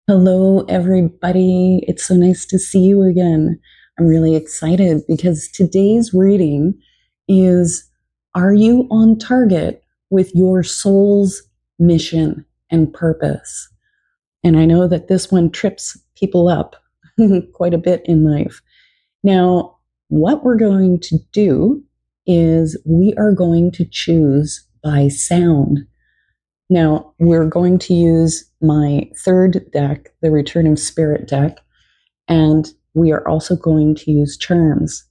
Hello, everybody. It's so nice to see you again. I'm really excited because today's reading is Are you on target with your soul's mission and purpose? And I know that this one trips people up quite a bit in life. Now, what we're going to do is we are going to choose by sound. Now, we're going to use my third deck, the Return of Spirit deck, and we are also going to use charms.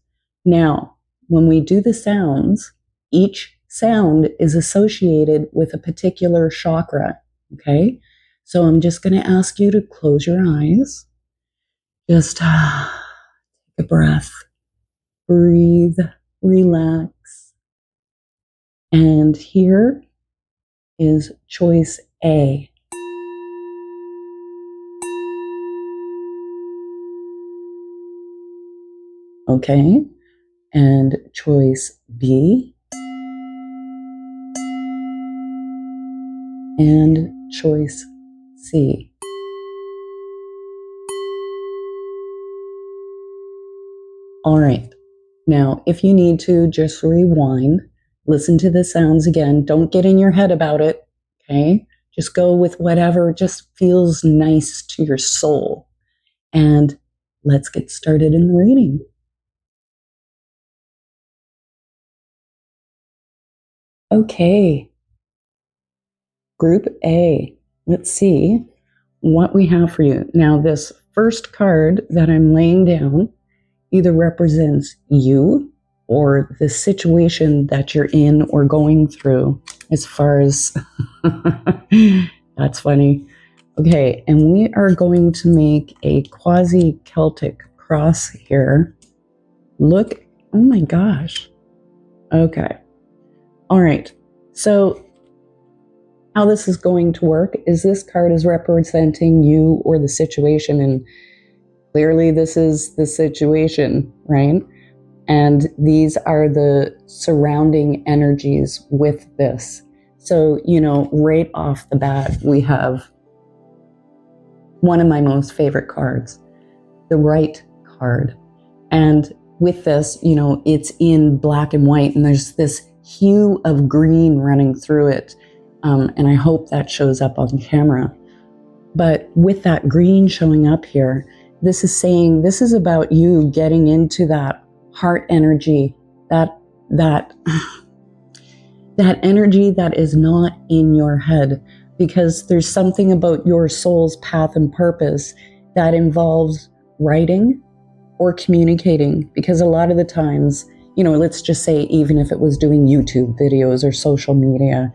Now, when we do the sounds, each sound is associated with a particular chakra, okay? So I'm just going to ask you to close your eyes. Just take a breath, breathe, relax. And here is choice A. Okay, and choice B, and choice C. All right, now if you need to, just rewind, listen to the sounds again. Don't get in your head about it, okay? Just go with whatever just feels nice to your soul. And let's get started in the reading. Okay, Group A, let's see what we have for you. Now, this first card that I'm laying down either represents you or the situation that you're in or going through as far as, that's funny. Okay, and we are going to make a quasi-Celtic cross here. Look, oh my gosh. Okay. All right, so how this is going to work is this card is representing you or the situation, and clearly this is the situation, right? And these are the surrounding energies with this. So, right off the bat, we have one of my most favorite cards, the right card. And with this, it's in black and white, and there's this hue of green running through it. And I hope that shows up on camera. But with that green showing up here, this is saying this is about you getting into that heart energy, that energy that is not in your head, because there's something about your soul's path and purpose that involves writing or communicating. Because a lot of the times, let's just say even if it was doing YouTube videos or social media,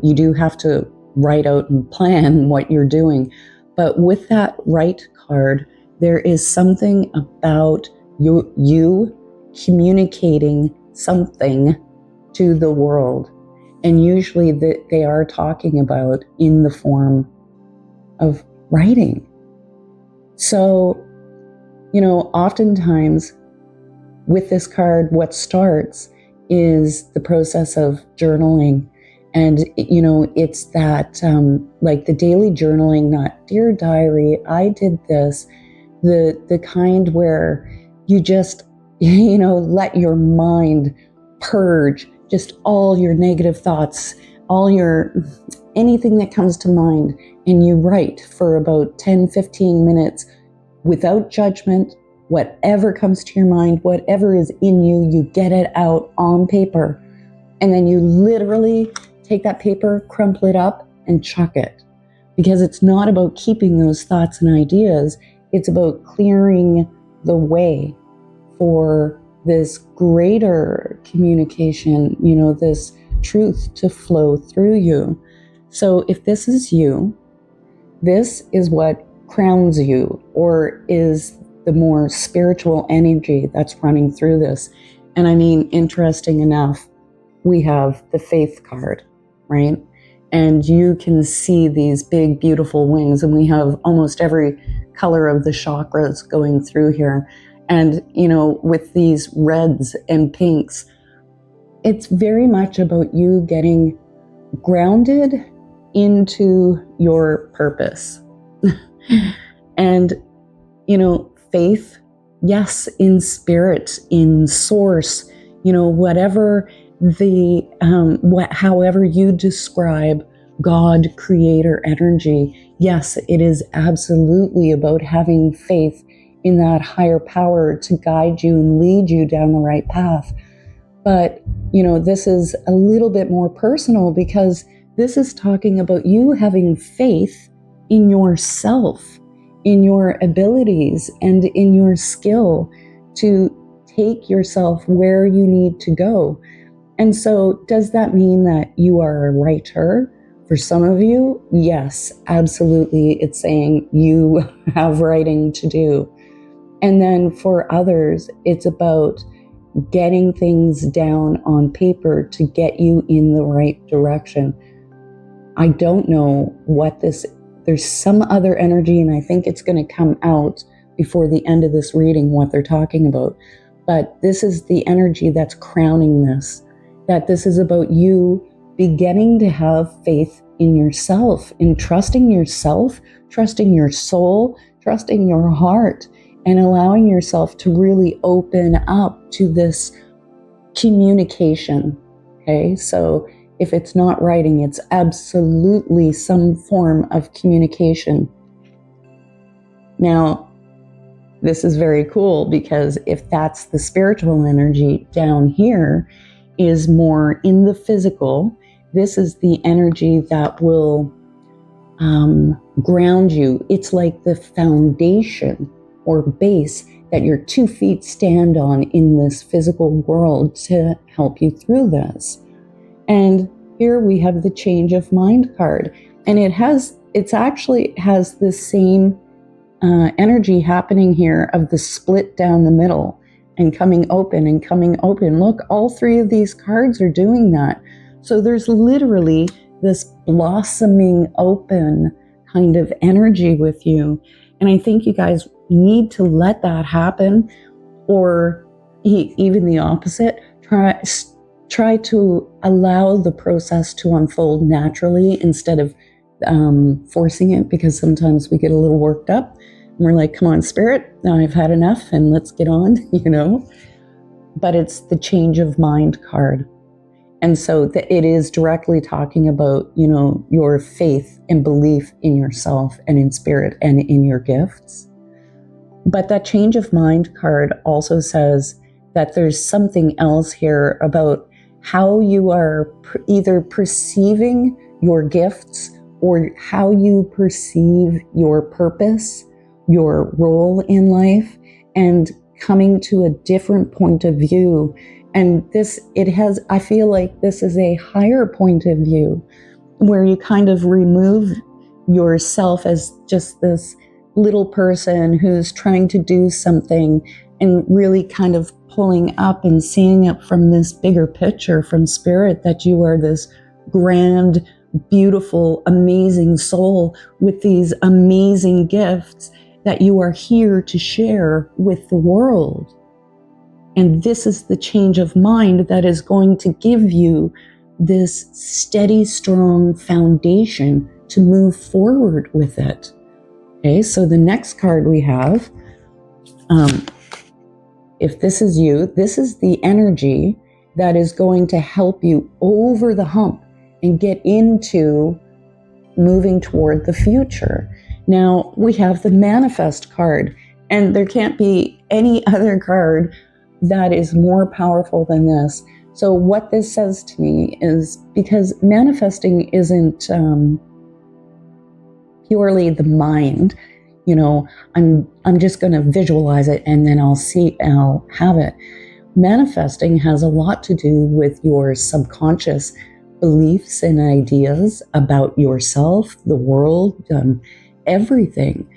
you do have to write out and plan what you're doing. But with that right card, there is something about you communicating something to the world. And usually they are talking about in the form of writing. So, oftentimes with this card, what starts is the process of journaling. And, it's that, like the daily journaling, not dear diary, I did this, the kind where you just, let your mind purge just all your negative thoughts, anything that comes to mind. And you write for about 10, 15 minutes without judgment. Whatever comes to your mind, whatever is in you, you get it out on paper. And then you literally take that paper, crumple it up, and chuck it. Because it's not about keeping those thoughts and ideas. It's about clearing the way for this greater communication, this truth to flow through you. So if this is you, this is what crowns you, or is the more spiritual energy that's running through this. And I mean, interesting enough, we have the faith card, right? And you can see these big, beautiful wings, and we have almost every color of the chakras going through here. And, with these reds and pinks, it's very much about you getting grounded into your purpose. And, faith, yes, in spirit, in source, whatever however you describe God, creator, energy, yes, it is absolutely about having faith in that higher power to guide you and lead you down the right path. But, this is a little bit more personal because this is talking about you having faith in yourself, in your abilities, and in your skill to take yourself where you need to go. And so, does that mean that you are a writer? For some of you, yes, absolutely. It's saying you have writing to do. And then for others, it's about getting things down on paper to get you in the right direction. I don't know what there's some other energy, and I think it's going to come out before the end of this reading what they're talking about. But this is the energy that's crowning this, that this is about you beginning to have faith in yourself, in trusting yourself, trusting your soul, trusting your heart, and allowing yourself to really open up to this communication. Okay, so if it's not writing, it's absolutely some form of communication. Now, this is very cool because if that's the spiritual energy, down here is more in the physical. This is the energy that will ground you. It's like the foundation or base that your 2 feet stand on in this physical world to help you through this. And here we have the change of mind card, and it actually has the same energy happening here of the split down the middle and coming open and coming open. Look, all 3 of these cards are doing that. So there's literally this blossoming open kind of energy with you. And I think you guys need to let that happen, or even the opposite. Try to allow the process to unfold naturally instead of forcing it, because sometimes we get a little worked up and we're like, come on, spirit, now I've had enough and let's get on, But it's the change of mind card. And so it is directly talking about, your faith and belief in yourself and in spirit and in your gifts. But that change of mind card also says that there's something else here about how you are either perceiving your gifts or how you perceive your purpose, your role in life, and coming to a different point of view. And I feel like this is a higher point of view where you kind of remove yourself as just this little person who's trying to do something and really kind of pulling up and seeing it from this bigger picture from spirit, that you are this grand, beautiful, amazing soul with these amazing gifts that you are here to share with the world. And this is the change of mind that is going to give you this steady, strong foundation to move forward with it. Okay, so the next card we have, if this is you, this is the energy that is going to help you over the hump and get into moving toward the future. Now, we have the manifest card, and there can't be any other card that is more powerful than this. So what this says to me is, because manifesting isn't purely the mind, I'm just going to visualize it and then I'll have it. Manifesting has a lot to do with your subconscious beliefs and ideas about yourself, the world, everything.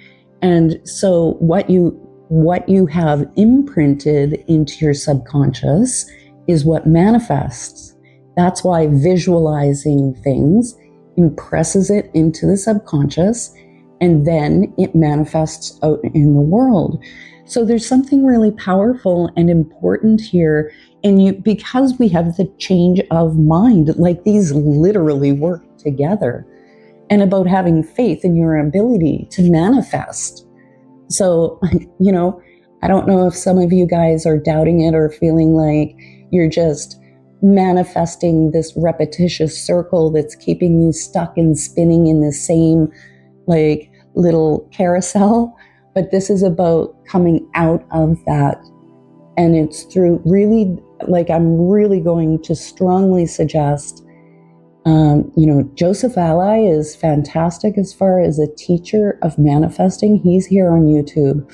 And so what you have imprinted into your subconscious is what manifests. That's why visualizing things impresses it into the subconscious, and then it manifests out in the world. So there's something really powerful and important here. And because we have the change of mind, like these literally work together. and about having faith in your ability to manifest. So, you know, I don't know if some of you guys are doubting it or feeling like you're just manifesting this repetitious circle that's keeping you stuck and spinning in the same like little carousel. But this is about coming out of that. And it's through really, like, I'm really going to strongly suggest, you know, Joseph Ally is fantastic as far as a teacher of manifesting. He's here on YouTube,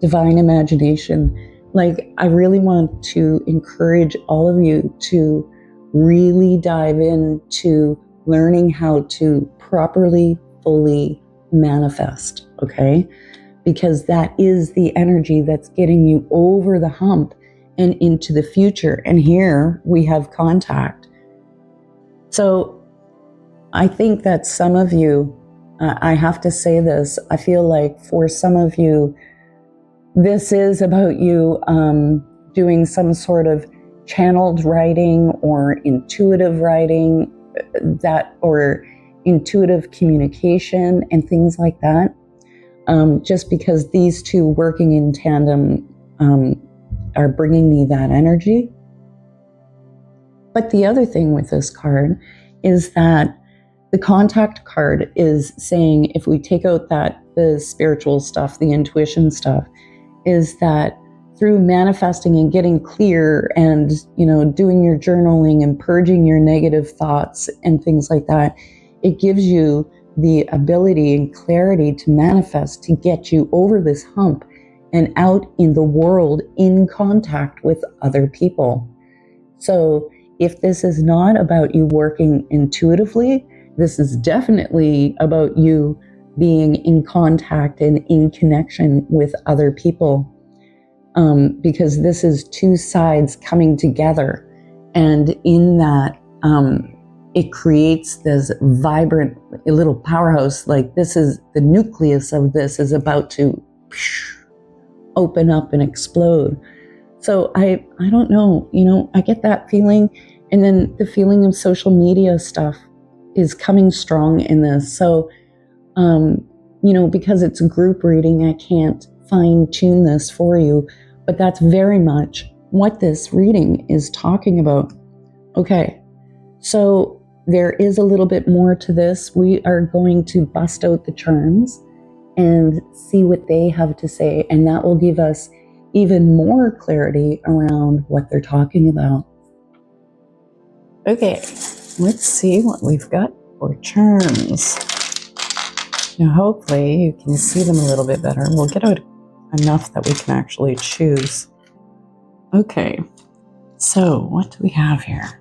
Divine Imagination. Like, I really want to encourage all of you to really dive into learning how to properly, fully manifest, okay? Because that is the energy that's getting you over the hump and into the future. And here we have contact. So I think that some of you, I have to say this, I feel like for some of you, this is about you doing some sort of channeled writing or intuitive writing, that, or intuitive communication and things like that. Just because these two working in tandem are bringing me that energy. But the other thing with this card is that the contact card is saying, if we take out the spiritual stuff, the intuition stuff, is that through manifesting and getting clear and, you know, doing your journaling and purging your negative thoughts and things like that, it gives you the ability and clarity to manifest, to get you over this hump and out in the world in contact with other people. So if this is not about you working intuitively, this is definitely about you being in contact and in connection with other people. Because this is two sides coming together. And in that, it creates this vibrant little powerhouse. Like, this is the nucleus of this is about to open up and explode. So I don't know, you know, I get that feeling. And then the feeling of social media stuff is coming strong in this. So, you know, because it's a group reading, I can't fine tune this for you, but that's very much what this reading is talking about. Okay, so there is a little bit more to this. We are going to bust out the charms and see what they have to say, and that will give us even more clarity around what they're talking about. Okay, let's see what we've got for charms. Now, hopefully you can see them a little bit better. We'll get out enough that we can actually choose. Okay, so what do we have here?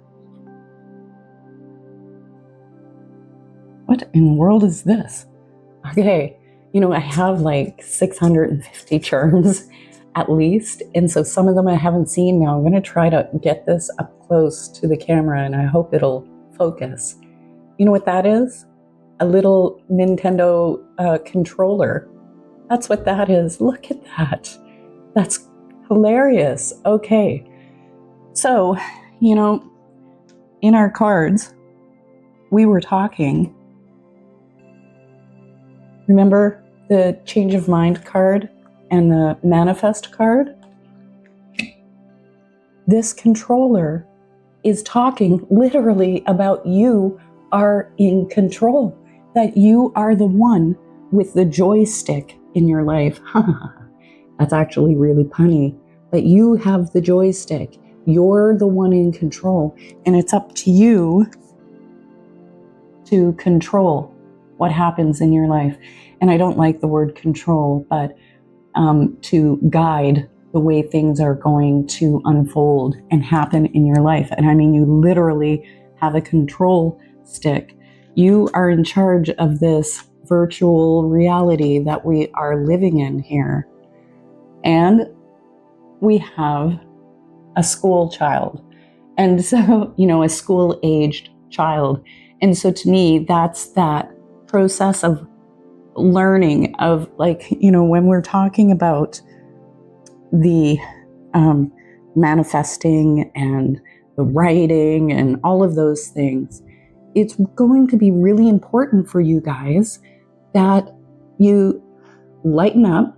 What in the world is this? Okay, you know, I have like 650 charms at least, and so some of them I haven't seen. Now I'm going to try to get this up close to the camera, and I hope it'll focus. You know what that is? A little Nintendo controller. That's what that is. Look at that. That's hilarious. Okay. So, you know, in our cards, we were talking. Remember the change of mind card and the manifest card? This controller is talking literally about you are in control, that you are the one with the joystick in your life. That's actually really punny, but you have the joystick. You're the one in control, and it's up to you to control what happens in your life. And I don't like the word control, but to guide the way things are going to unfold and happen in your life. And I mean, you literally have a control stick. You are in charge of this virtual reality that we are living in here. And we have a school child. And so, you know, a school-aged child. And so to me, that's that process of learning of, like, you know, when we're talking about the manifesting and the writing and all of those things, it's going to be really important for you guys that you lighten up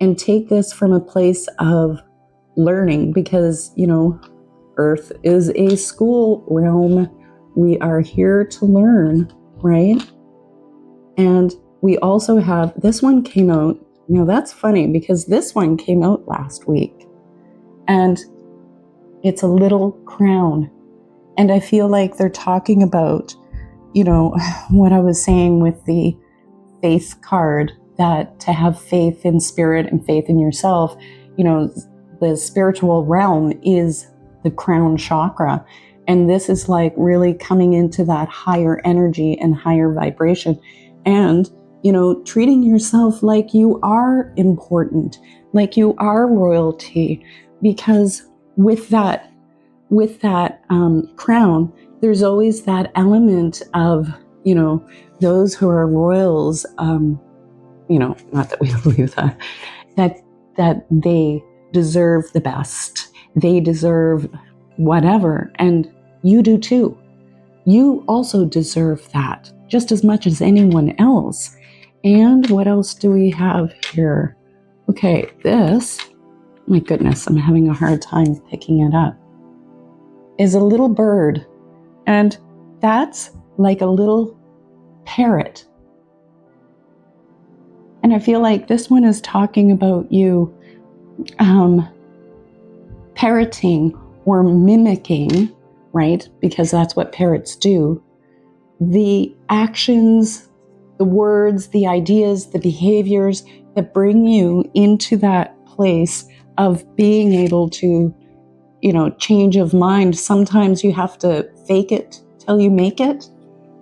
and take this from a place of learning, because, Earth is a school realm. We are here to learn, right? And we also have, this one came out, now that's funny because this one came out last week, and it's a little crown. And I feel like they're talking about, what I was saying with the faith card, that to have faith in spirit and faith in yourself, the spiritual realm is the crown chakra. And this is like really coming into that higher energy and higher vibration. And, treating yourself like you are important, like you are royalty, because with that crown, there's always that element of, those who are royals, not that we believe that they deserve the best. They deserve whatever. And you do too. You also deserve that just as much as anyone else. And what else do we have here? Okay, this, my goodness, I'm having a hard time picking it up, is a little bird. And that's like a little parrot. And I feel like this one is talking about you parroting or mimicking, right? Because that's what parrots do. The actions, the words, the ideas, the behaviors that bring you into that place of being able to, change of mind. Sometimes you have to fake it till you make it.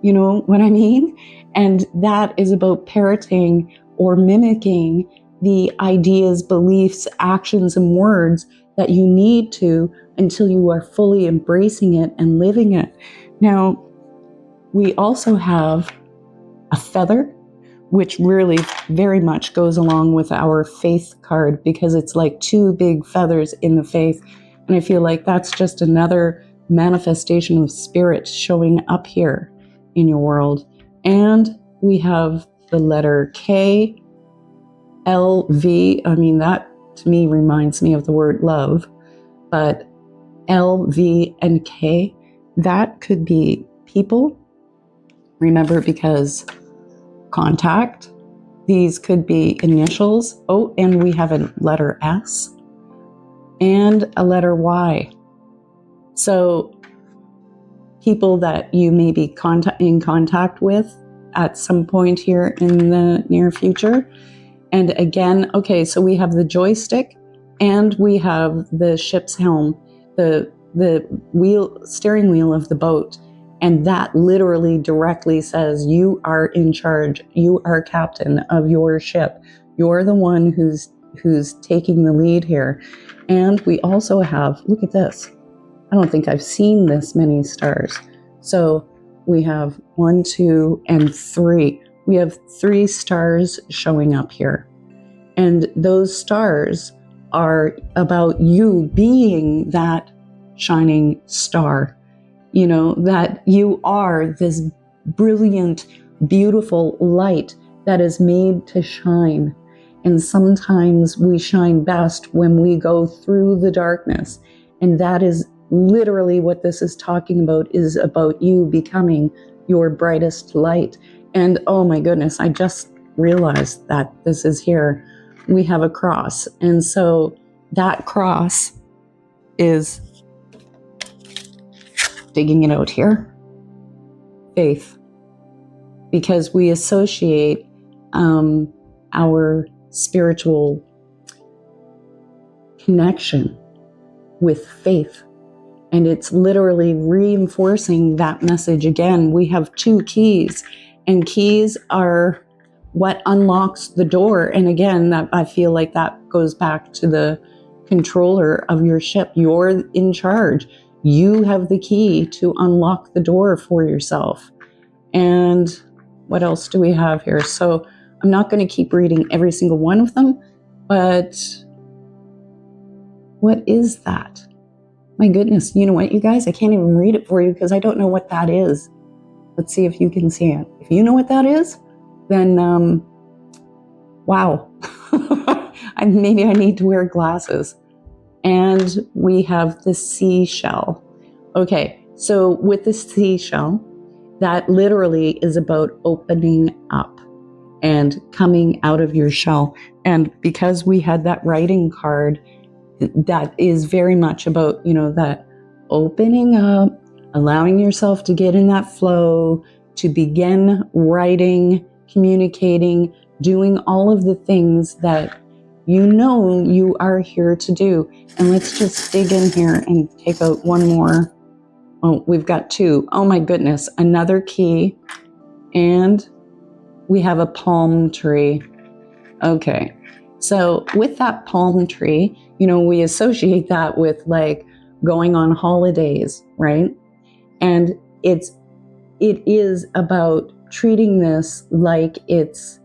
You know what I mean? And that is about parroting or mimicking the ideas, beliefs, actions, and words that you need to until you are fully embracing it and living it. Now, we also have a feather, which really very much goes along with our faith card, because it's like two big feathers in the faith. And I feel like that's just another manifestation of spirit showing up here in your world. And we have the letter K, L, V. I mean, that to me reminds me of the word love, but L, V, and K, that could be people. Remember, because contact, these could be initials. Oh, and we have a letter S and a letter Y. So people that you may be in contact with at some point here in the near future. And again, okay, so we have the joystick and we have the ship's helm, the steering wheel of the boat. And that literally directly says you are in charge. You are captain of your ship. You're the one who's taking the lead here. And we also have, look at this. I don't think I've seen this many stars. So we have 1, 2, and 3. We have 3 stars showing up here. And those stars are about you being that shining star. That you are this brilliant, beautiful light that is made to shine. And sometimes we shine best when we go through the darkness. And that is literally what this is talking about, is about you becoming your brightest light. And oh my goodness, I just realized that this is here. We have a cross. And so that cross is, digging it out here, faith, because we associate our spiritual connection with faith, and it's literally reinforcing that message again. We have 2 keys, and keys are what unlocks the door. And again, that I feel like that goes back to the controller of your ship. You're in charge. You have the key to unlock the door for yourself. And what else do we have here? So I'm not going to keep reading every single one of them, but what is that? My goodness, you know what, you guys? I can't even read it for you because I don't know what that is. Let's see if you can see it. If you know what that is, then wow. Maybe I need to wear glasses. And we have the seashell. Okay, so with the seashell, that literally is about opening up and coming out of your shell. And because we had that writing card, that is very much about, that opening up, allowing yourself to get in that flow, to begin writing, communicating, doing all of the things that you are here to do. And let's just dig in here and take out one more. Oh, we've got two. Oh my goodness, another key. And we have a palm tree. Okay, so with that palm tree, we associate that with like going on holidays, right? And it is about treating this like it's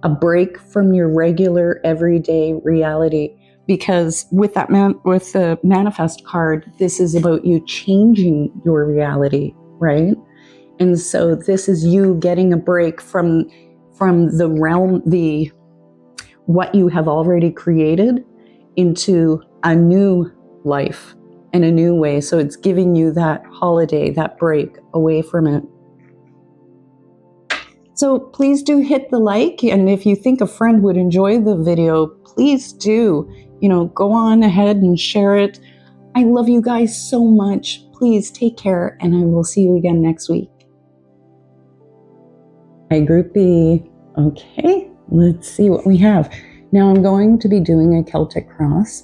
a break from your regular everyday reality. Because with the manifest card, this is about you changing your reality, right? And so this is you getting a break from the realm, what you have already created, into a new life in a new way. So it's giving you that holiday, that break away from it. So please do hit the like, and if you think a friend would enjoy the video, please do, go on ahead and share it. I love you guys so much. Please take care, and I will see you again next week. Hi, Group B. Okay, let's see what we have. Now I'm going to be doing a Celtic cross.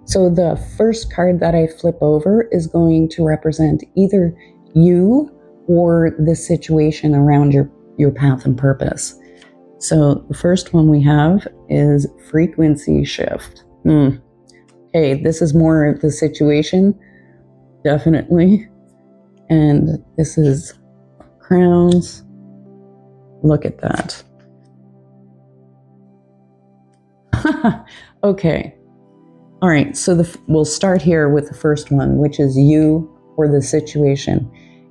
So the first card that I flip over is going to represent either you or the situation around your path and purpose. So the first one we have is frequency shift. Okay, this is more the situation, definitely. And this is crowns. Look at that. Okay. All right, so we'll start here with the first one, which is you or the situation.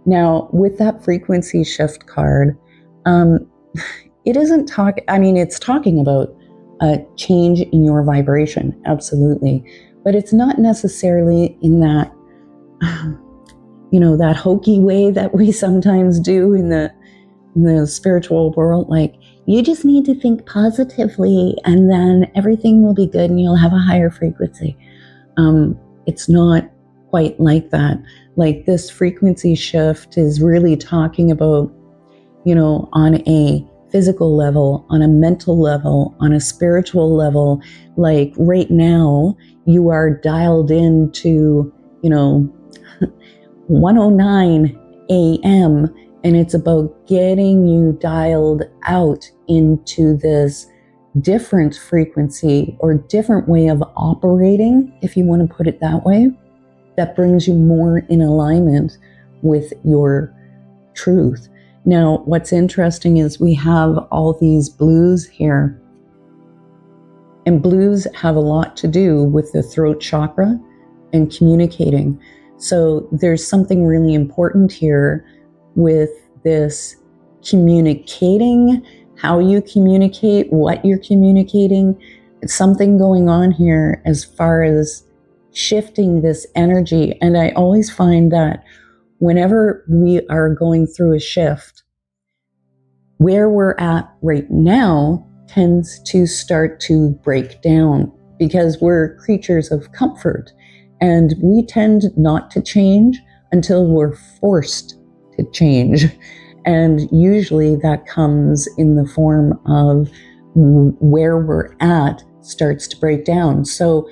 Now, with that frequency shift card, it isn't it's talking about a change in your vibration, absolutely. But it's not necessarily in that, that hokey way that we sometimes do in the spiritual world, like, you just need to think positively and then everything will be good and you'll have a higher frequency. It's not quite like that. Like, this frequency shift is really talking about, on a physical level, on a mental level, on a spiritual level. Like, right now, you are dialed into, 1:09 a.m., and it's about getting you dialed out into this different frequency or different way of operating, if you want to put it that way, that brings you more in alignment with your truth. Now, what's interesting is we have all these blues here. And blues have a lot to do with the throat chakra and communicating. So there's something really important here with this communicating, how you communicate, what you're communicating. It's something going on here as far as shifting this energy. And I always find that whenever we are going through a shift, where we're at right now tends to start to break down because we're creatures of comfort, and we tend not to change until we're forced to change. And usually that comes in the form of where we're at starts to break down. So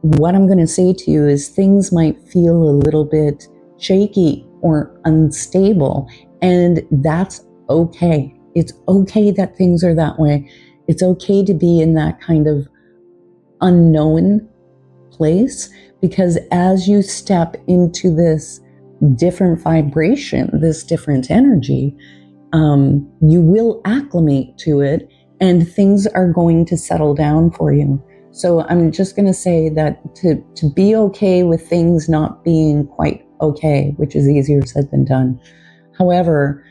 what I'm going to say to you is things might feel a little bit shaky or unstable, and that's okay. It's okay that things are that way. It's okay to be in that kind of unknown place, because as you step into this different vibration, this different energy, you will acclimate to it and things are going to settle down for you. So I'm just going to say that to be okay with things not being quite okay, which is easier said than done. However,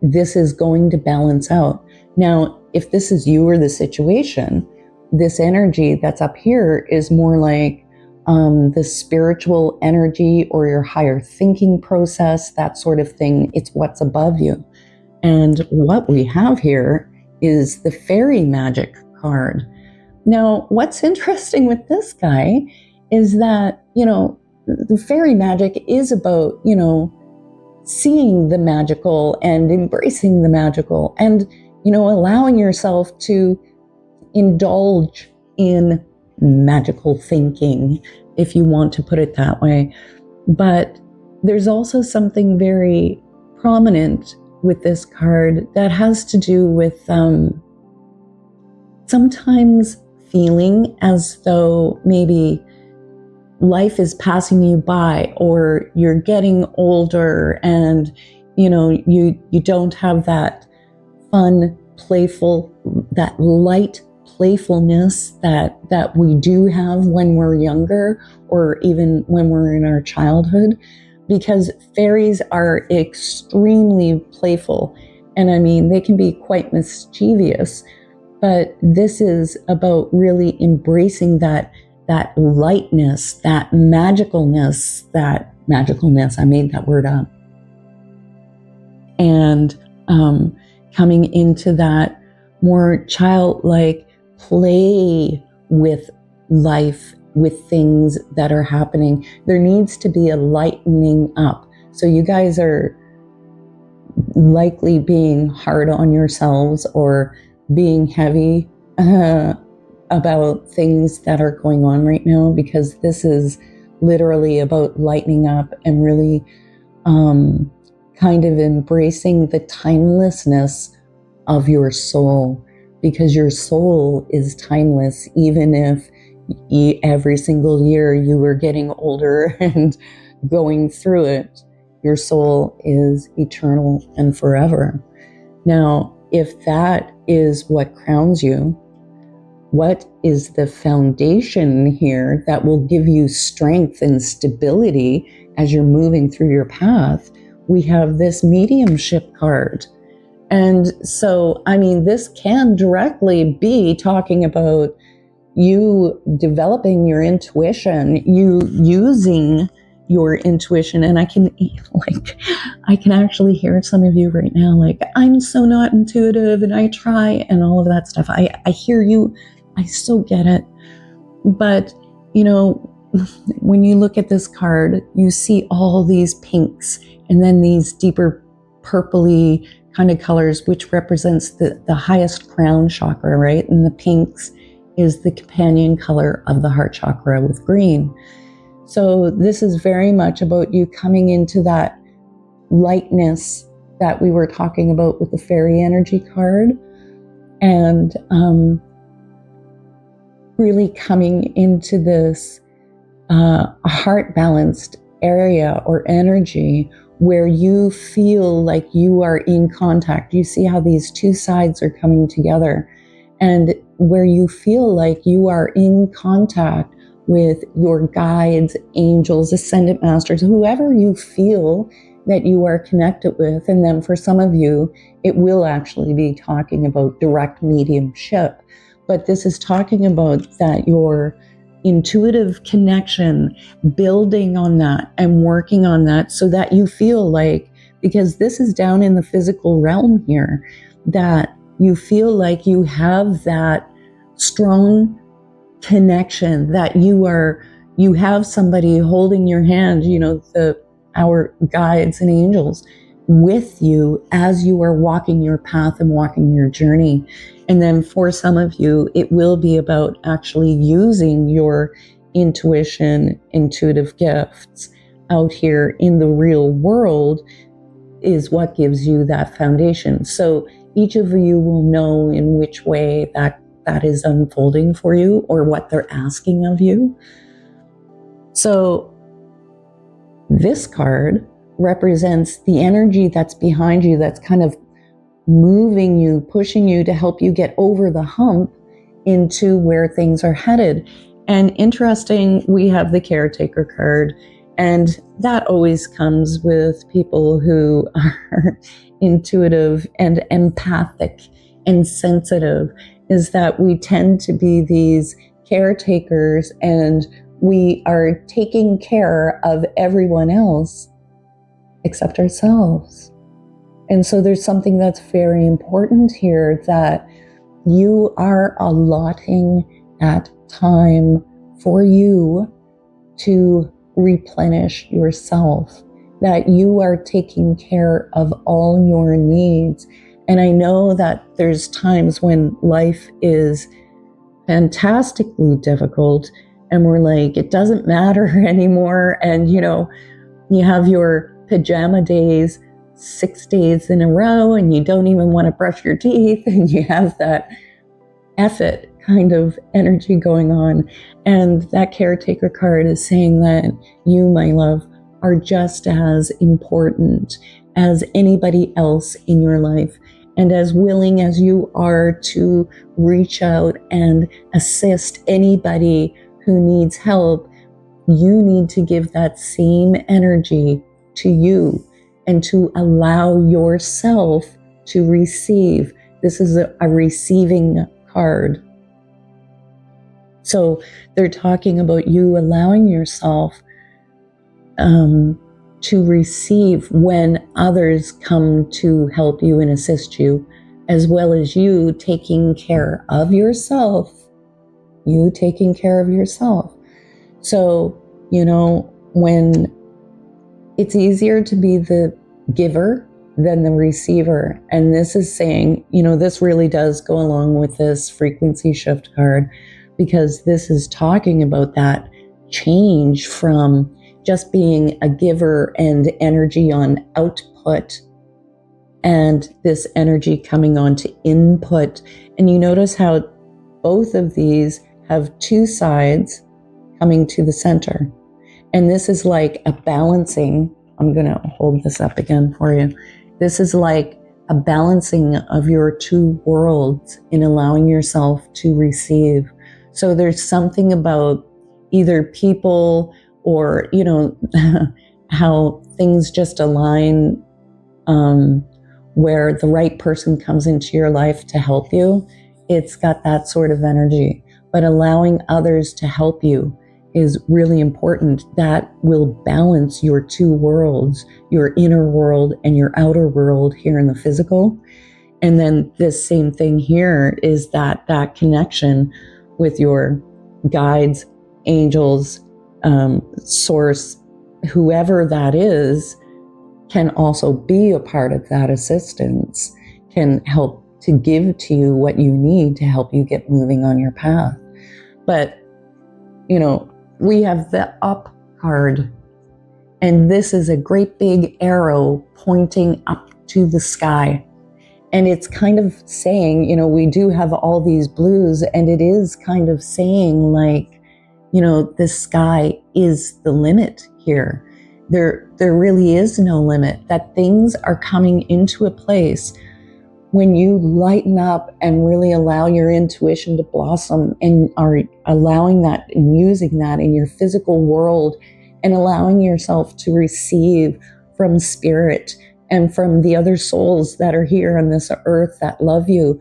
this is going to balance out. Now, if this is you or the situation, this energy that's up here is more like the spiritual energy or your higher thinking process, that sort of thing. It's what's above you. And what we have here is the fairy magic card. Now, what's interesting with this guy is that, the fairy magic is about, seeing the magical and embracing the magical and, allowing yourself to indulge in magical thinking, if you want to put it that way. But there's also something very prominent with this card that has to do with sometimes feeling as though maybe life is passing you by, or you're getting older and you don't have that fun, playful, that light playfulness that we do have when we're younger, or even when we're in our childhood, because fairies are extremely playful. And I mean, they can be quite mischievous, but this is about really embracing that lightness, that magicalness, I made that word up. And coming into that more childlike play with life, with things that are happening. There needs to be a lightening up. So you guys are likely being hard on yourselves or being heavy about things that are going on right now, because this is literally about lightening up and really kind of embracing the timelessness of your soul, because your soul is timeless. Even if every single year you were getting older and going through it, your soul is eternal and forever. Now, if that is what crowns you, what is the foundation here that will give you strength and stability as you're moving through your path? We have this mediumship card. And so, I mean, this can directly be talking about you developing your intuition, you using your intuition. And I can actually hear some of you right now, like, I'm so not intuitive and I try and all of that stuff. I hear you. I so get it. But, when you look at this card, you see all these pinks and then these deeper purpley kind of colors, which represents the highest crown chakra, right? And the pinks is the companion color of the heart chakra with green. So this is very much about you coming into that lightness that we were talking about with the fairy energy card, and really coming into this heart balanced area or energy where you feel like you are in contact. You see how these two sides are coming together, and where you feel like you are in contact with your guides, angels, ascendant masters, whoever you feel that you are connected with. And then for some of you, it will actually be talking about direct mediumship. But this is talking about that your intuitive connection, building on that and working on that so that you feel like, because this is down in the physical realm here, that you feel like you have that strong connection, that you have somebody holding your hand, our guides and angels with you as you are walking your path and walking your journey. And then for some of you, it will be about actually using your intuition, intuitive gifts out here in the real world is what gives you that foundation. So each of you will know in which way that is unfolding for you, or what they're asking of you. So this card represents the energy that's behind you, that's kind of moving you, pushing you to help you get over the hump into where things are headed. And interesting, we have the caretaker card, and that always comes with people who are intuitive and empathic and sensitive, is that we tend to be these caretakers and we are taking care of everyone else except ourselves. And so there's something that's very important here, that you are allotting that time for you to replenish yourself, that you are taking care of all your needs. And I know that there's times when life is fantastically difficult and we're like, it doesn't matter anymore. And, you know, you have your pajama days 6 days in a row and you don't even want to brush your teeth, and you have that F it kind of energy going on. And that caretaker card is saying that you, my love, are just as important as anybody else in your life, and as willing as you are to reach out and assist anybody who needs help, you need to give that same energy to you and to allow yourself to receive. This is a receiving card. So they're talking about you allowing yourself to receive when others come to help you and assist you, as well as you taking care of yourself. You taking care of yourself. So, you know, when it's easier to be the giver than the receiver. And this is saying, you know, this really does go along with this frequency shift card, because this is talking about that change from just being a giver and energy on output, and this energy coming on to input. And you notice how both of these have two sides coming to the center. And this is like a balancing. I'm going to hold this up again for you. This is like a balancing of your two worlds in allowing yourself to receive. So there's something about either people or, you know, how things just align, where the right person comes into your life to help you. It's got that sort of energy. But allowing others to help you is really important. That will balance your two worlds, your inner world and your outer world here in the physical. And then this same thing here is that connection with your guides, angels, source, whoever that is, can also be a part of that assistance, can help to give to you what you need to help you get moving on your path. But, you know, we have the up card, and this is a great big arrow pointing up to the sky. And it's kind of saying, you know, we do have all these blues, and it is kind of saying like, you know, the sky is the limit here. There really is no limit, that things are coming into a place when you lighten up and really allow your intuition to blossom, and are allowing that and using that in your physical world, and allowing yourself to receive from spirit and from the other souls that are here on this earth that love you,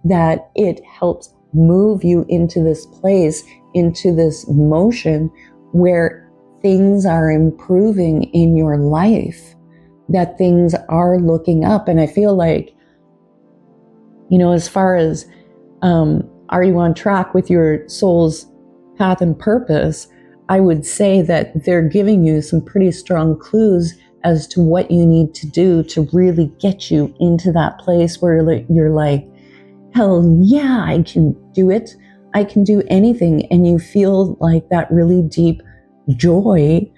that it helps move you into this place, into this motion where things are improving in your life, that things are looking up. And I feel like, you know, as far as are you on track with your soul's path and purpose, I would say that they're giving you some pretty strong clues as to what you need to do to really get you into that place where you're like, hell yeah, I can do it. I can do anything. And you feel like that really deep joy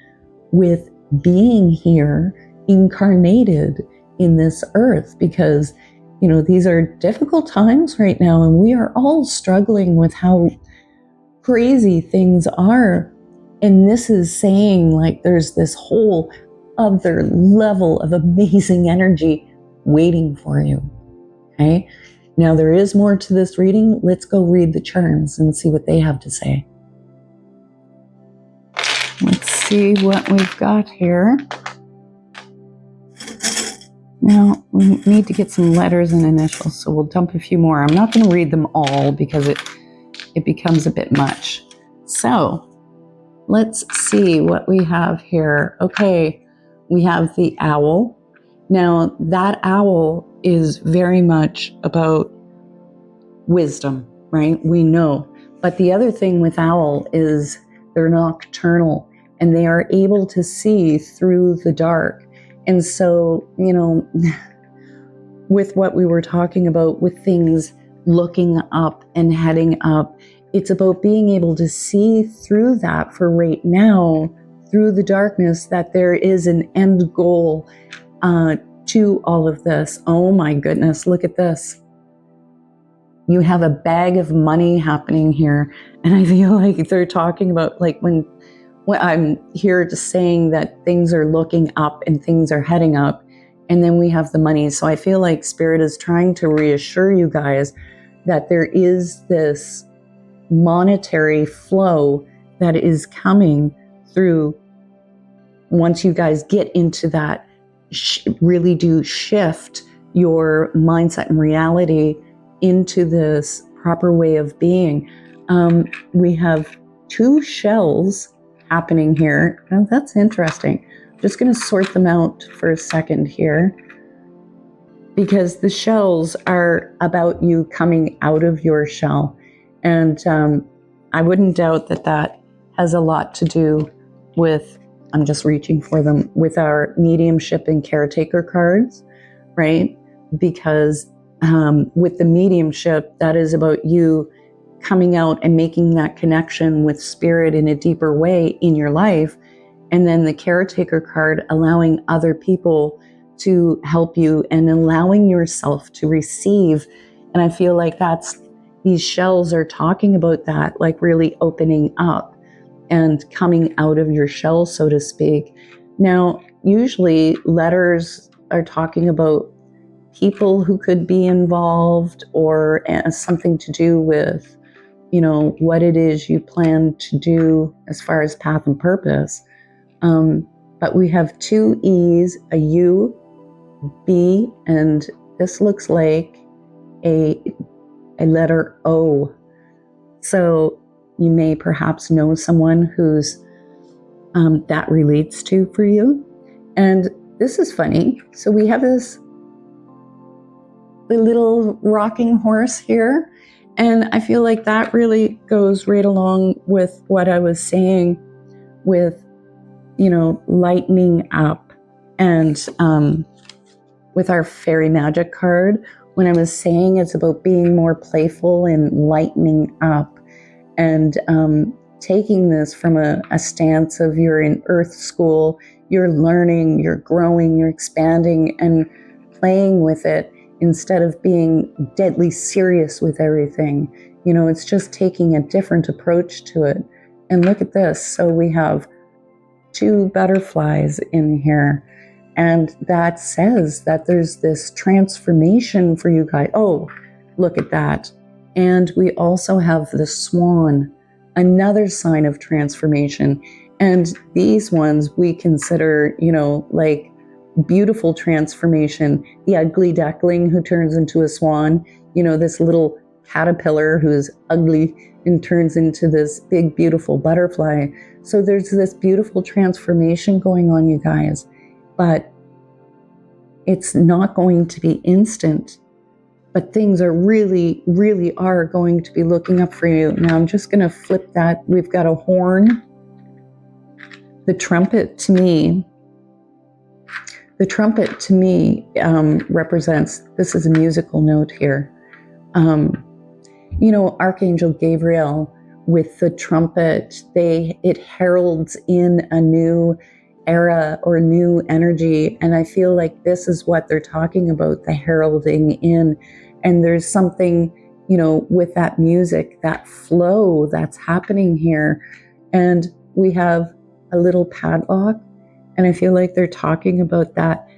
with being here, incarnated in this earth, because, you know, these are difficult times right now, and we are all struggling with how crazy things are. And this is saying like there's this whole other level of amazing energy waiting for you. Okay. Now there is more to this reading. Let's go read the charms and see what they have to say. Let's see what we've got here. Now, we need to get some letters and initials, so we'll dump a few more. I'm not going to read them all because it becomes a bit much. So, let's see what we have here. Okay, we have the owl. Now, that owl is very much about wisdom, right? We know. But the other thing with owl is they're nocturnal and they are able to see through the dark. And so, with what we were talking about with things looking up and heading up, it's about being able to see through that for right now, through the darkness, that there is an end goal to all of this. Oh my goodness, look at this. You have a bag of money happening here. And I feel like they're talking about, like, when I'm here just saying that things are looking up and things are heading up, and then we have the money. So I feel like Spirit is trying to reassure you guys that there is this monetary flow that is coming through once you guys get into that, really do shift your mindset and reality into this proper way of being. We have 2 shells happening here. Oh, that's interesting. I'm just going to sort them out for a second here, because the shells are about you coming out of your shell. And I wouldn't doubt that that has a lot to do with, I'm just reaching for them, with our mediumship and caretaker cards, right? Because with the mediumship, that is about you coming out and making that connection with Spirit in a deeper way in your life. And then the caretaker card, allowing other people to help you and allowing yourself to receive. And I feel like these shells are talking about that, like really opening up and coming out of your shell, so to speak. Now, usually letters are talking about people who could be involved, or something to do with, what it is you plan to do as far as path and purpose. But we have 2 E's, a U, B, and this looks like a letter O. So you may perhaps know someone who's that relates to for you. And this is funny. So we have the little rocking horse here. And I feel like that really goes right along with what I was saying with, lightening up. And with our fairy magic card, when I was saying it's about being more playful and lightening up, and taking this from a stance of you're in Earth School, you're learning, you're growing, you're expanding and playing with it, instead of being deadly serious with everything. It's just taking a different approach to it. And look at this. So we have 2 butterflies in here. And that says that there's this transformation for you guys. Oh, look at that. And we also have the swan, another sign of transformation. And these ones we consider, like beautiful transformation. The ugly duckling who turns into a swan, this little caterpillar who's ugly and turns into this big, beautiful butterfly. So there's this beautiful transformation going on, you guys. But it's not going to be instant. But things are really, really are going to be looking up for you. Now I'm just going to flip that. We've got a horn. The trumpet to me represents, this is a musical note here. Archangel Gabriel with the trumpet, it heralds in a new era or new energy. And I feel like this is what they're talking about, the heralding in. And there's something, with that music, that flow that's happening here. And we have a little padlock. And I feel like they're talking about that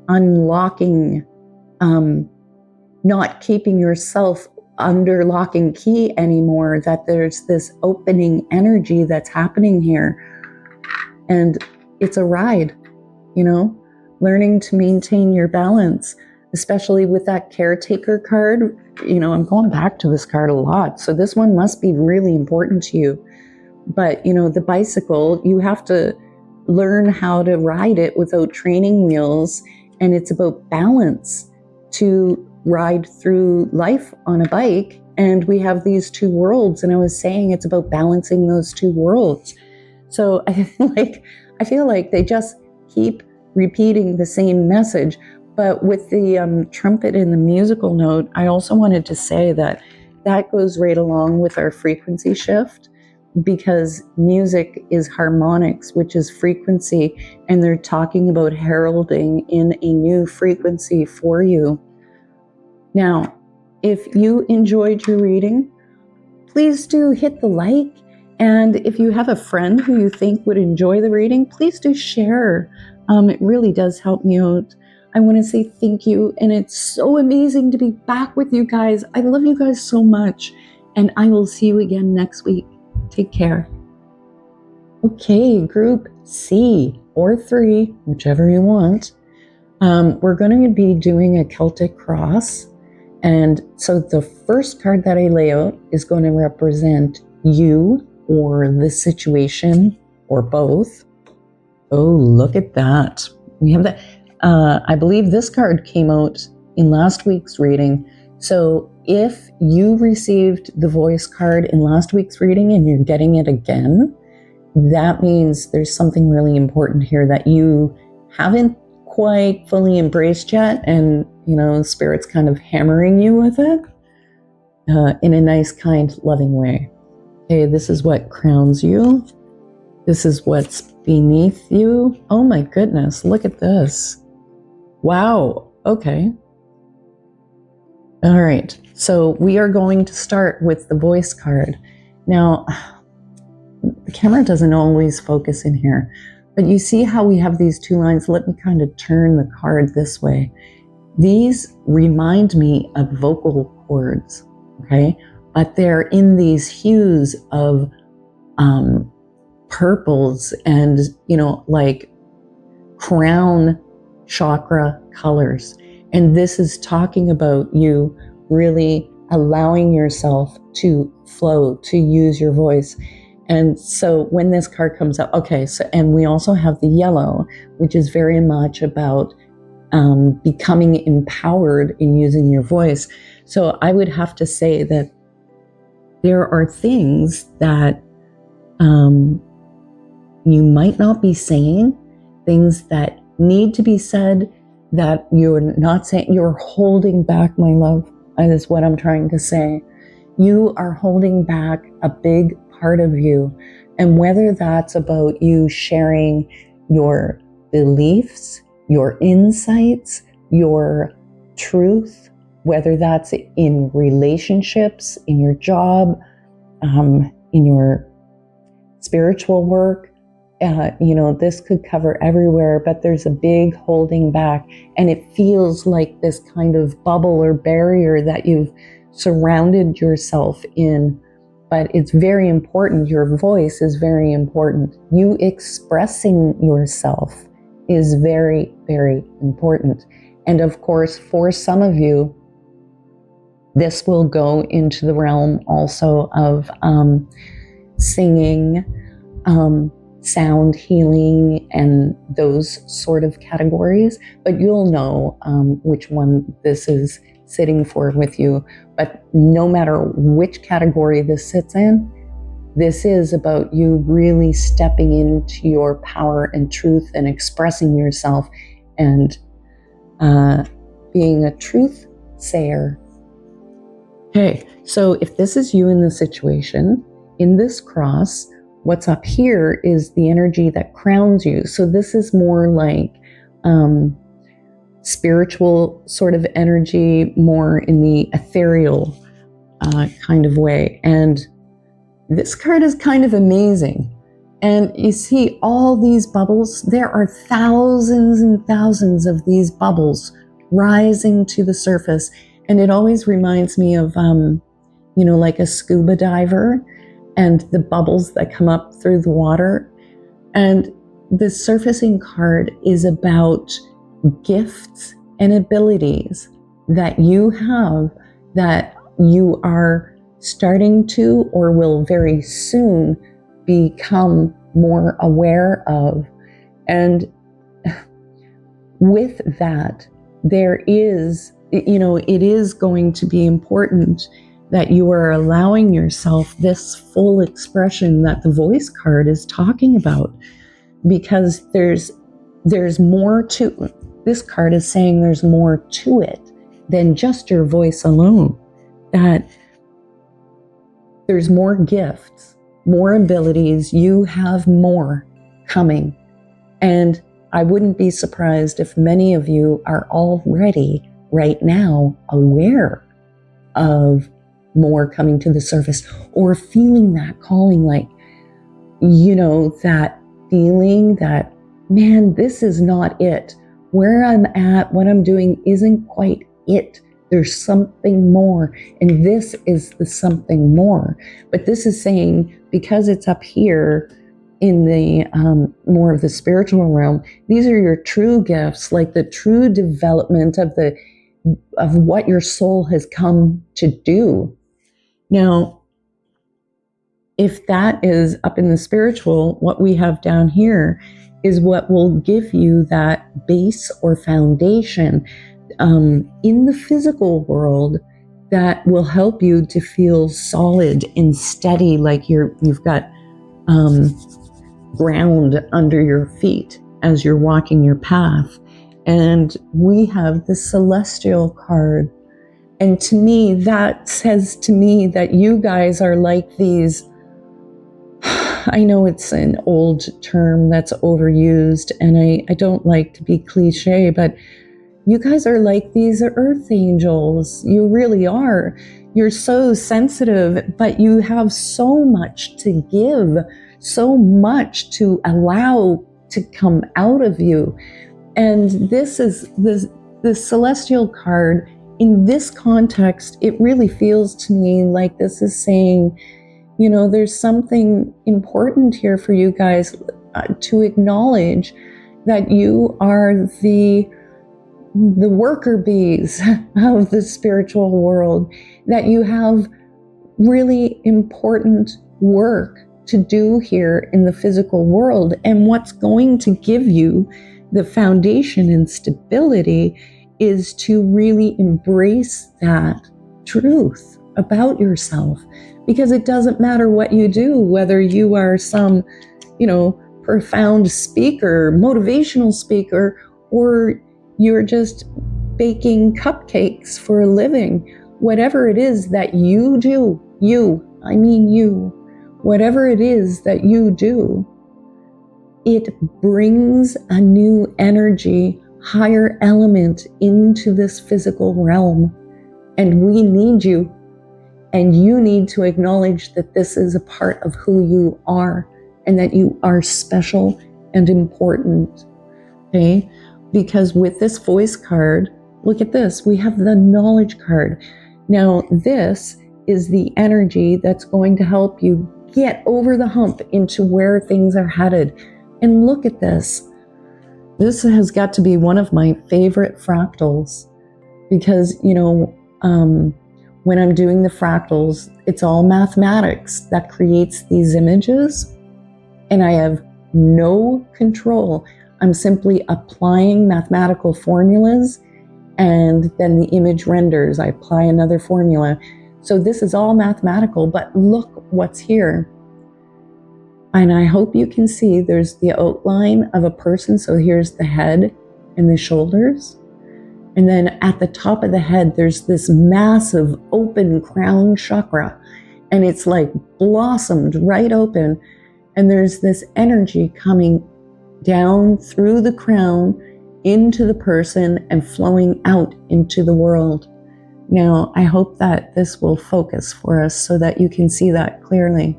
unlocking, not keeping yourself under lock and key anymore, that there's this opening energy that's happening here. And it's a ride, learning to maintain your balance, especially with that caretaker card. I'm going back to this card a lot, so this one must be really important to you. But, the bicycle, you have to learn how to ride it without training wheels, and it's about balance to ride through life on a bike. And we have these two worlds, and I was saying it's about balancing those two worlds. So I feel like they just keep repeating the same message. But with the trumpet in the musical note, I also wanted to say that goes right along with our frequency shift, because music is harmonics, which is frequency, and they're talking about heralding in a new frequency for you. Now, if you enjoyed your reading, please do hit the like. And if you have a friend who you think would enjoy the reading, please do share. It really does help me out. I want to say thank you. And it's so amazing to be back with you guys. I love you guys so much. And I will see you again next week. Take care. Okay, group C or 3, whichever you want. We're going to be doing a Celtic cross. And so the first card that I lay out is going to represent you or the situation or both. Oh, look at that. We have that. I believe this card came out in last week's reading. So if you received the voice card in last week's reading and you're getting it again, that means there's something really important here that you haven't quite fully embraced yet, and Spirit's kind of hammering you with it in a nice, kind, loving way. Okay, this is what crowns you. This is what's beneath you. Oh my goodness, look at this. Wow, okay. All right, so we are going to start with the voice card. Now, the camera doesn't always focus in here, but you see how we have these two lines? Let me kind of turn the card this way. These remind me of vocal cords, okay? But they're in these hues of purples and, like crown chakra colors. And this is talking about you really allowing yourself to flow, to use your voice. And so when this card comes up, okay, so, and we also have the yellow, which is very much about becoming empowered in using your voice. So I would have to say that there are things that you might not be saying, things that need to be said that you're not saying. You're holding back, my love, is what I'm trying to say. You are holding back a big part of you. And whether that's about you sharing your beliefs, your insights, your truth, whether that's in relationships, in your job, in your spiritual work, this could cover everywhere, but there's a big holding back, and it feels like this kind of bubble or barrier that you've surrounded yourself in. But it's very important. Your voice is very important. You expressing yourself is very, very important. And of course, for some of you, this will go into the realm also of singing, sound healing, and those sort of categories. But you'll know which one this is sitting for with you. But no matter which category this sits in, this is about you really stepping into your power and truth and expressing yourself and being a truth sayer. Okay, so if this is you in the situation, in this cross, what's up here is the energy that crowns you. So this is more like spiritual sort of energy, more in the ethereal kind of way. And this card is kind of amazing. And you see all these bubbles. There are thousands and thousands of these bubbles rising to the surface. And it always reminds me of, like a scuba diver and the bubbles that come up through the water. And the surfacing card is about gifts and abilities that you have that you are starting to or will very soon become more aware of. And with that, there is, it is going to be important that you are allowing yourself this full expression that the voice card is talking about, because there's more to this card is saying there's more to it than just your voice alone, that there's more gifts, more abilities, you have more coming. And I wouldn't be surprised if many of you are already right now aware of more coming to the surface, or feeling that calling, like, that feeling that, man, this is not it. Where I'm at, what I'm doing isn't quite it. There's something more, and this is the something more. But this is saying, because it's up here in the more of the spiritual realm, these are your true gifts, like the true development of what your soul has come to do. Now, if that is up in the spiritual, what we have down here is what will give you that base or foundation in the physical world that will help you to feel solid and steady, like you've got ground under your feet as you're walking your path. And we have the celestial card. And to me, that says to me that you guys are like these, I know it's an old term that's overused, and I don't like to be cliche, but you guys are like these earth angels. You really are. You're so sensitive, but you have so much to give, so much to allow to come out of you. And this is the celestial card. In this context, it really feels to me like this is saying, there's something important here for you guys to acknowledge, that you are the worker bees of the spiritual world, that you have really important work to do here in the physical world. And what's going to give you the foundation and stability is to really embrace that truth about yourself. Because it doesn't matter what you do, whether you are some, profound speaker, motivational speaker, or you're just baking cupcakes for a living. Whatever it is that you do, whatever it is that you do, it brings a new energy, higher element into this physical realm. And we need you. And you need to acknowledge that this is a part of who you are, and that you are special and important. Okay? Because with this voice card, look at this, we have the knowledge card. Now, this is the energy that's going to help you get over the hump into where things are headed. And look at this. This has got to be one of my favorite fractals, because, when I'm doing the fractals, it's all mathematics that creates these images, and I have no control. I'm simply applying mathematical formulas, and then the image renders. I apply another formula. So this is all mathematical, but look what's here. And I hope you can see there's the outline of a person. So here's the head and the shoulders. And then at the top of the head, there's this massive open crown chakra, and it's like blossomed right open. And there's this energy coming down through the crown into the person and flowing out into the world. Now, I hope that this will focus for us so that you can see that clearly.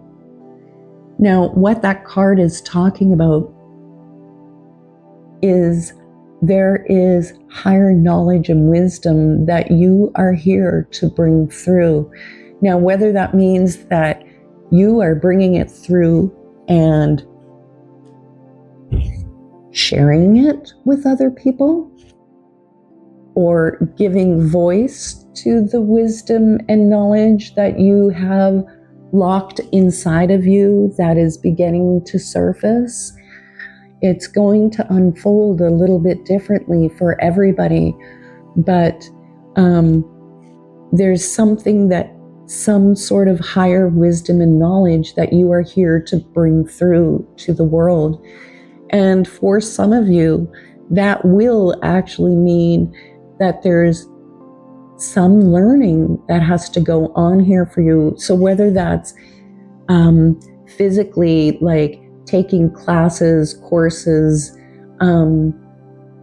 Now, what that card is talking about is there is higher knowledge and wisdom that you are here to bring through. Now, whether that means that you are bringing it through and sharing it with other people, or giving voice to the wisdom and knowledge that you have locked inside of you that is beginning to surface. It's going to unfold a little bit differently for everybody, but there's some sort of higher wisdom and knowledge that you are here to bring through to the world. And for some of you, that will actually mean that there's some learning that has to go on here for you. So whether that's physically, like taking classes, courses,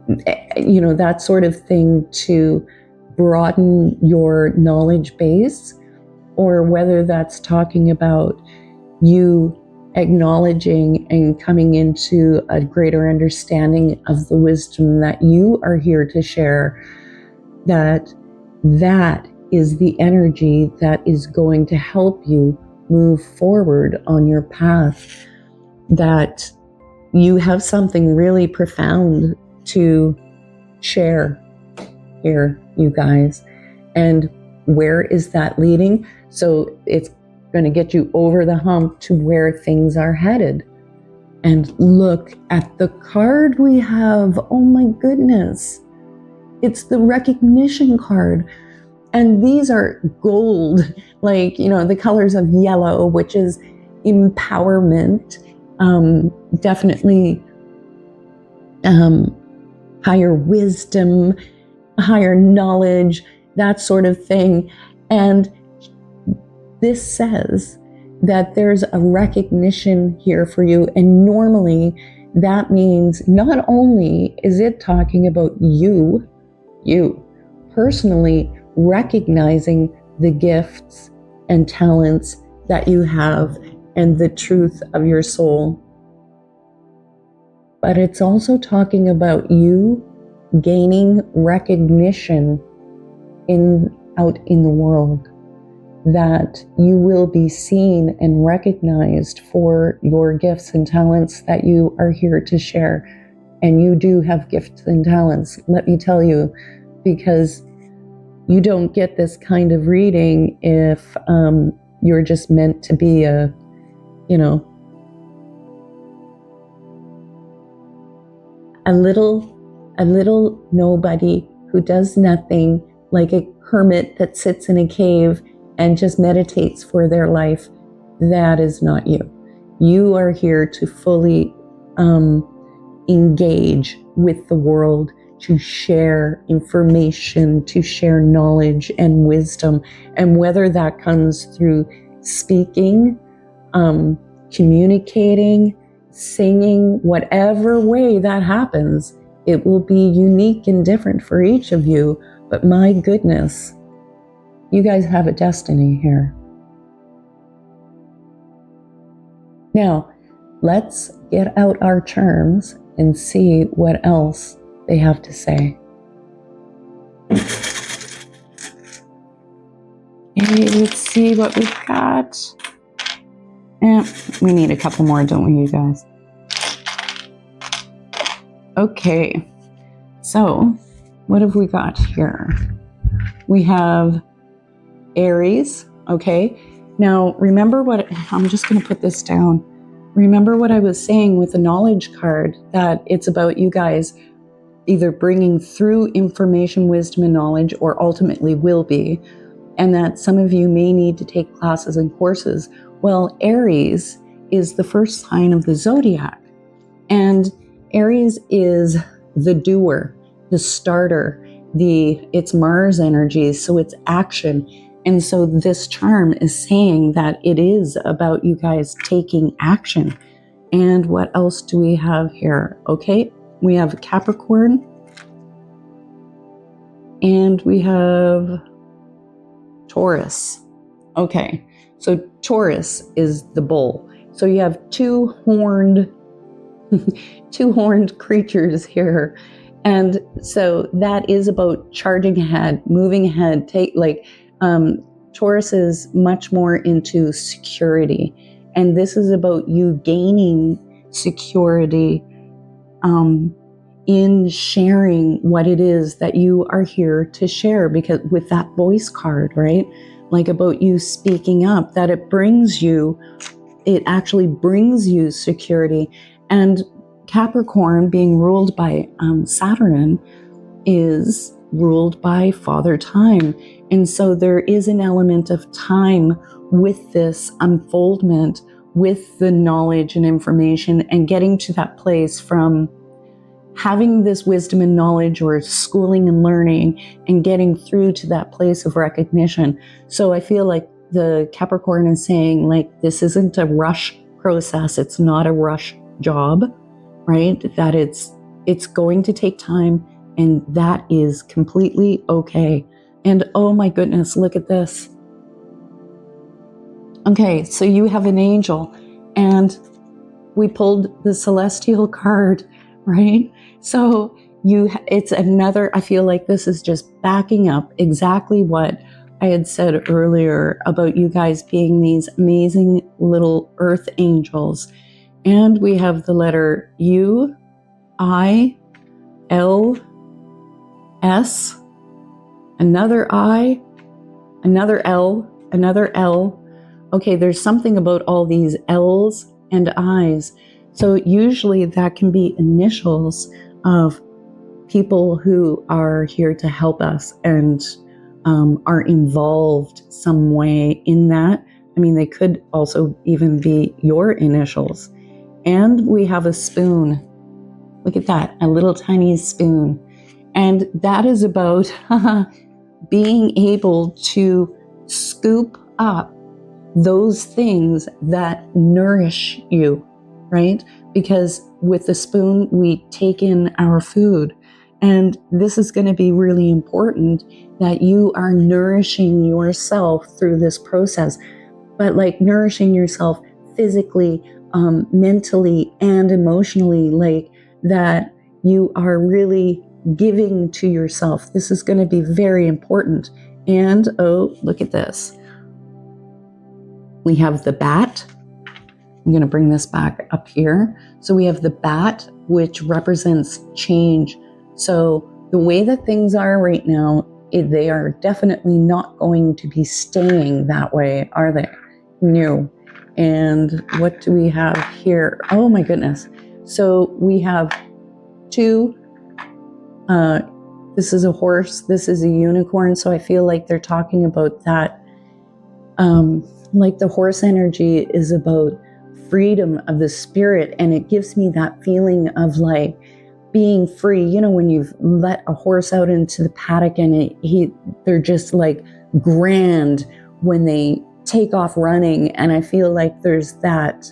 that sort of thing to broaden your knowledge base, or whether that's talking about you acknowledging and coming into a greater understanding of the wisdom that you are here to share, that is the energy that is going to help you move forward on your path, that you have something really profound to share here, you guys. And where is that leading? So it's going to get you over the hump to where things are headed. And look at the card we have. Oh my goodness. It's the recognition card. And these are gold, like, the colors of yellow, which is empowerment, definitely higher wisdom, higher knowledge, that sort of thing. And this says that there's a recognition here for you. And normally that means not only is it talking about you personally recognizing the gifts and talents that you have and the truth of your soul, but it's also talking about you gaining recognition out in the world, that you will be seen and recognized for your gifts and talents that you are here to share. And you do have gifts and talents, let me tell you, because you don't get this kind of reading if you're just meant to be a little nobody who does nothing, like a hermit that sits in a cave and just meditates for their life. That is not you. You are here to fully engage with the world, to share information, to share knowledge and wisdom. And whether that comes through speaking, communicating, singing, whatever way that happens, it will be unique and different for each of you. But my goodness, you guys have a destiny here. Now, let's get out our charms and see what else they have to say. Okay, let's see what we've got. We need a couple more, don't we, you guys? Okay, so what have we got here? We have Aries, okay? Now, remember I'm just going to put this down. Remember what I was saying with the knowledge card, that it's about you guys either bringing through information, wisdom, and knowledge, or ultimately will be, and that some of you may need to take classes and courses. Well, Aries is the first sign of the zodiac, and Aries is the doer, the starter, it's Mars energy, so it's action. And so this charm is saying that it is about you guys taking action. And what else do we have here? Okay, we have Capricorn, and we have Taurus. Okay, so Taurus is the bull. So you have two horned creatures here. And so that is about charging ahead, moving ahead, Taurus is much more into security. And this is about you gaining security in sharing what it is that you are here to share, because with that voice card, right? Like about you speaking up, that it actually brings you security. And Capricorn, being ruled by Saturn, is ruled by Father Time. And so there is an element of time with this unfoldment, with the knowledge and information, and getting to that place from having this wisdom and knowledge, or schooling and learning, and getting through to that place of recognition. So I feel like the Capricorn is saying, like, this isn't a rush process. It's not a rush job, right? That it's going to take time, and that is completely okay. And oh my goodness, look at this. Okay, so you have an angel, and we pulled the celestial card, right? So it's another, I feel like this is just backing up exactly what I had said earlier about you guys being these amazing little earth angels. And we have the letter U, I, L, S, another I, another L, another L. Okay, there's something about all these L's and I's. So usually that can be initials of people who are here to help us and are involved some way in that. I mean, they could also even be your initials. And we have a spoon. Look at that, a little tiny spoon. And that is about being able to scoop up those things that nourish you, right? Because with the spoon, we take in our food. And this is going to be really important, that you are nourishing yourself through this process, but like nourishing yourself physically, mentally, and emotionally, like that you are really giving to yourself. This is going to be very important. And oh, look at this. We have the bat. I'm going to bring this back up here. So we have the bat, which represents change. So the way that things are right now, they are definitely not going to be staying that way, are they? No. And what do we have here? Oh my goodness. So we have two, this is a horse, this is a unicorn. So I feel like they're talking about that. Like the horse energy is about freedom of the spirit, and it gives me that feeling of like being free. You know, when you've let a horse out into the paddock and they're just like grand when they take off running, and I feel like there's that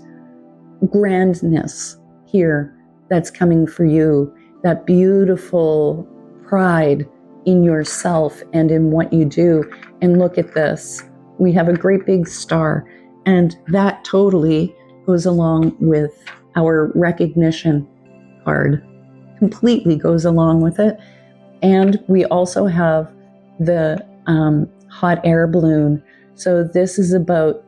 grandness here that's coming for you, that beautiful pride in yourself and in what you do. And look at this. We have a great big star, and that totally goes along with our recognition card, completely goes along with it. And we also have the hot air balloon. So this is about,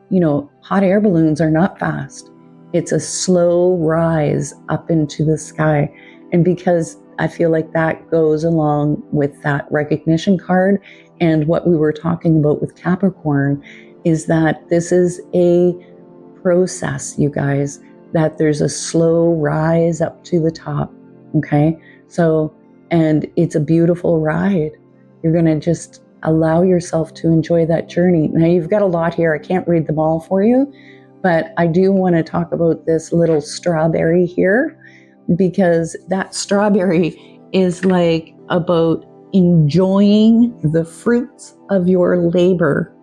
hot air balloons are not fast. It's a slow rise up into the sky. And because I feel like that goes along with that recognition card, and what we were talking about with Capricorn is that this is a process, you guys, that there's a slow rise up to the top, okay? So, and it's a beautiful ride. You're going to just allow yourself to enjoy that journey. Now, you've got a lot here. I can't read them all for you, but I do want to talk about this little strawberry here, because that strawberry is like about enjoying the fruits of your labor,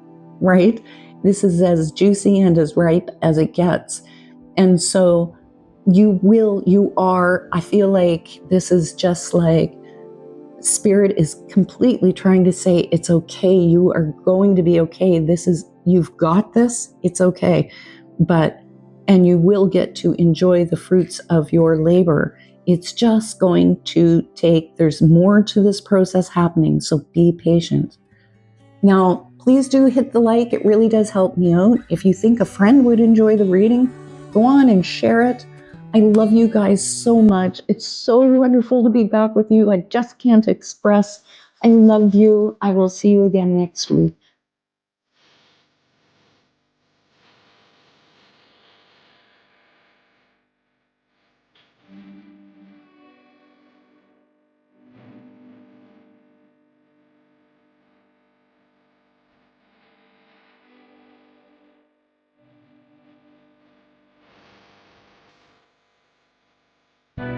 right? This is as juicy and as ripe as it gets. And so I feel like this is just like Spirit is completely trying to say, it's okay. You are going to be okay. You've got this. It's okay. And you will get to enjoy the fruits of your labor. It's just going to there's more to this process happening, so be patient. Now, please do hit the like. It really does help me out. If you think a friend would enjoy the reading, go on and share it. I love you guys so much. It's so wonderful to be back with you. I just can't express. I love you. I will see you again next week.